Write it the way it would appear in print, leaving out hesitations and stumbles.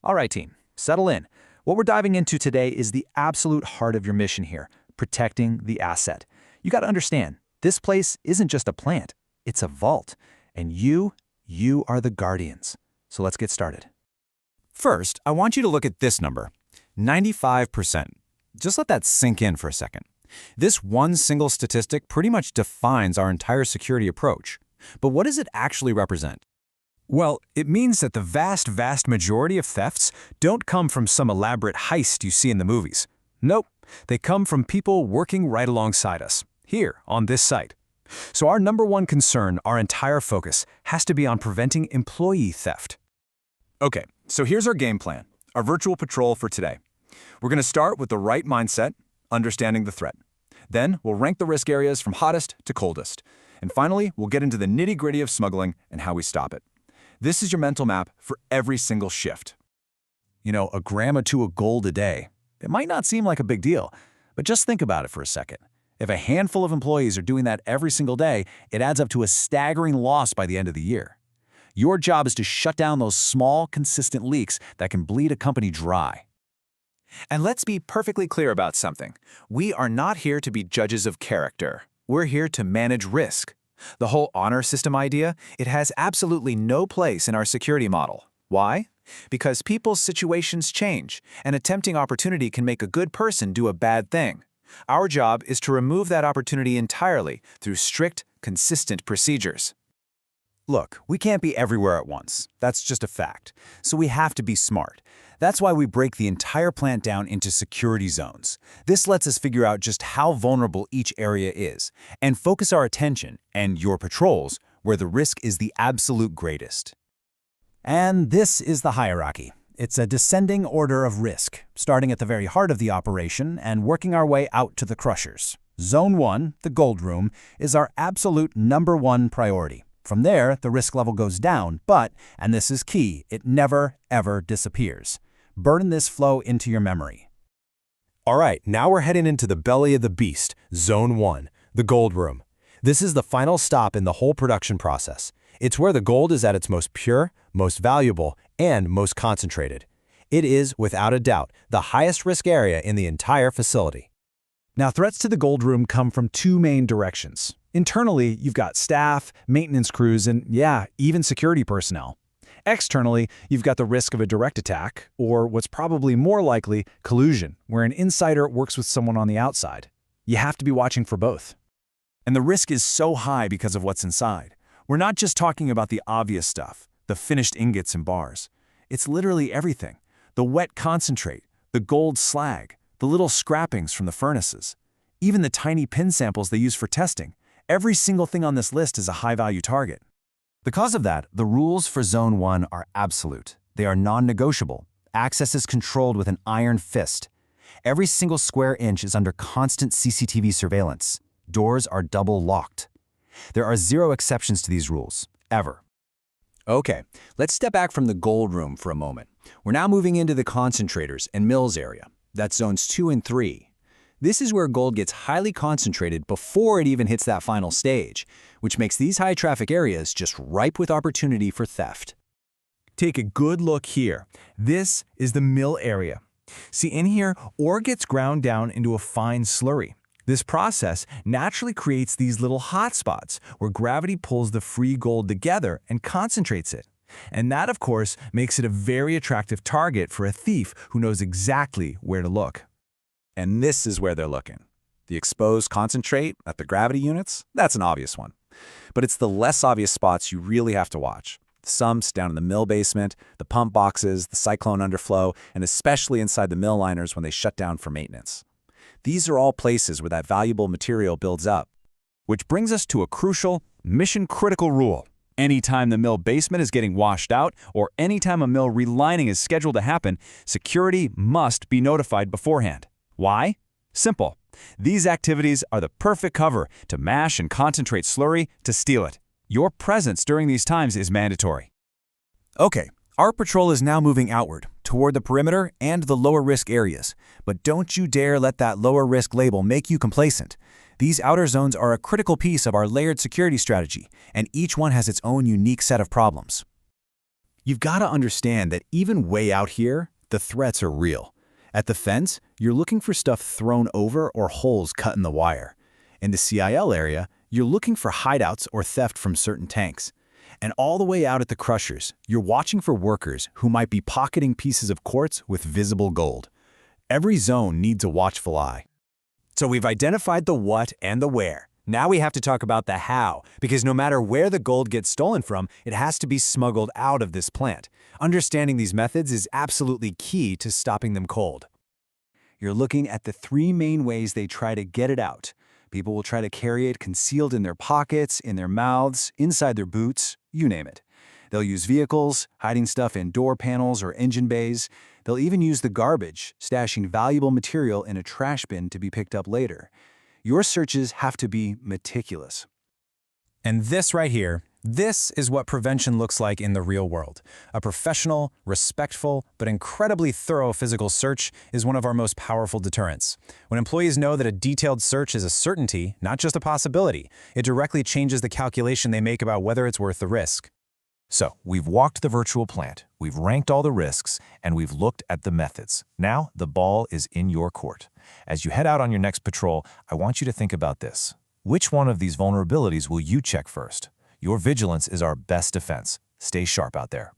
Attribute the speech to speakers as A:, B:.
A: All right, team, settle in. What we're diving into today is the absolute heart of your mission here, protecting the asset. You got to understand, this place isn't just a plant, it's a vault. And you are the guardians. So let's get started.
B: First, I want you to look at this number, 95%. Just let that sink in for a second. This one single statistic pretty much defines our entire security approach. But what does it actually represent?
C: Well, it means that the vast majority of thefts don't come from some elaborate heist you see in the movies. Nope, they come from people working right alongside us, here on this site. So our number one concern, our entire focus, has to be on preventing employee theft.
D: Okay, so here's our game plan, our virtual patrol for today. We're going to start with the right mindset, understanding the threat. Then we'll rank the risk areas from hottest to coldest. And finally, we'll get into the nitty-gritty of smuggling and how we stop it. This is your mental map for every single shift.
A: You know, a gram or two of gold a day. It might not seem like a big deal, but just think about it for a second. If a handful of employees are doing that every single day, it adds up to a staggering loss by the end of the year. Your job is to shut down those small, consistent leaks that can bleed a company dry.
E: And let's be perfectly clear about something. We are not here to be judges of character. We're here to manage risk. The whole honor system idea, it has absolutely no place in our security model. Why? Because people's situations change, and a tempting opportunity can make a good person do a bad thing. Our job is to remove that opportunity entirely through strict, consistent procedures.
B: Look, we can't be everywhere at once. That's just a fact. So we have to be smart. That's why we break the entire plant down into security zones. This lets us figure out just how vulnerable each area is and focus our attention and your patrols where the risk is the absolute greatest.
C: And this is the hierarchy. It's a descending order of risk, starting at the very heart of the operation and working our way out to the crushers. Zone 1, the gold room, is our absolute number one priority. From there, the risk level goes down, but, and this is key, it never, ever disappears. Burn this flow into your memory.
F: All right, now we're heading into the belly of the beast, Zone 1, the gold room. This is the final stop in the whole production process. It's where the gold is at its most pure, most valuable, and most concentrated. It is, without a doubt, the highest risk area in the entire facility.
C: Now, threats to the gold room come from two main directions. Internally, you've got staff, maintenance crews, and yeah, even security personnel. Externally, you've got the risk of a direct attack, or what's probably more likely, collusion, where an insider works with someone on the outside. You have to be watching for both.
D: And the risk is so high because of what's inside. We're not just talking about the obvious stuff, the finished ingots and bars. It's literally everything. The wet concentrate, the gold slag, the little scrappings from the furnaces, even the tiny pin samples they use for testing. Every single thing on this list is a high-value target.
B: Because of that, the rules for Zone 1 are absolute. They are non-negotiable. Access is controlled with an iron fist. Every single square inch is under constant CCTV surveillance. Doors are double locked. There are zero exceptions to these rules, ever.
E: Okay, let's step back from the gold room for a moment. We're now moving into the concentrators and mills area. That's zones 2 and 3. This is where gold gets highly concentrated before it even hits that final stage, which makes these high-traffic areas just ripe with opportunity for theft.
D: Take a good look here. This is the mill area. See, in here, ore gets ground down into a fine slurry. This process naturally creates these little hot spots where gravity pulls the free gold together and concentrates it. And that, of course, makes it a very attractive target for a thief who knows exactly where to look.
E: And this is where they're looking. The exposed concentrate at the gravity units, that's an obvious one. But it's the less obvious spots you really have to watch. The sumps down in the mill basement, the pump boxes, the cyclone underflow, and especially inside the mill liners when they shut down for maintenance. These are all places where that valuable material builds up.
B: Which brings us to a crucial, mission-critical rule. Anytime the mill basement is getting washed out, or anytime a mill relining is scheduled to happen, security must be notified beforehand. Why? Simple. These activities are the perfect cover to mash and concentrate slurry to steal it. Your presence during these times is mandatory.
E: Okay, our patrol is now moving outward, toward the perimeter and the lower risk areas. But don't you dare let that lower risk label make you complacent. These outer zones are a critical piece of our layered security strategy, and each one has its own unique set of problems. You've got to understand that even way out here, the threats are real. At the fence, you're looking for stuff thrown over or holes cut in the wire. In the CIL area, you're looking for hideouts or theft from certain tanks. And all the way out at the crushers, you're watching for workers who might be pocketing pieces of quartz with visible gold. Every zone needs a watchful eye.
F: So we've identified the what and the where. Now we have to talk about the how, because no matter where the gold gets stolen from, it has to be smuggled out of this plant. Understanding these methods is absolutely key to stopping them cold.
A: You're looking at the 3 main ways they try to get it out. People will try to carry it concealed in their pockets, in their mouths, inside their boots, you name it. They'll use vehicles, hiding stuff in door panels or engine bays. They'll even use the garbage, stashing valuable material in a trash bin to be picked up later. Your searches have to be meticulous.
C: And this right here, this is what prevention looks like in the real world. A professional, respectful, but incredibly thorough physical search is one of our most powerful deterrents. When employees know that a detailed search is a certainty, not just a possibility, it directly changes the calculation they make about whether it's worth the risk.
E: So, we've walked the virtual plant, we've ranked all the risks, and we've looked at the methods. Now, the ball is in your court. As you head out on your next patrol, I want you to think about this. Which one of these vulnerabilities will you check first? Your vigilance is our best defense. Stay sharp out there.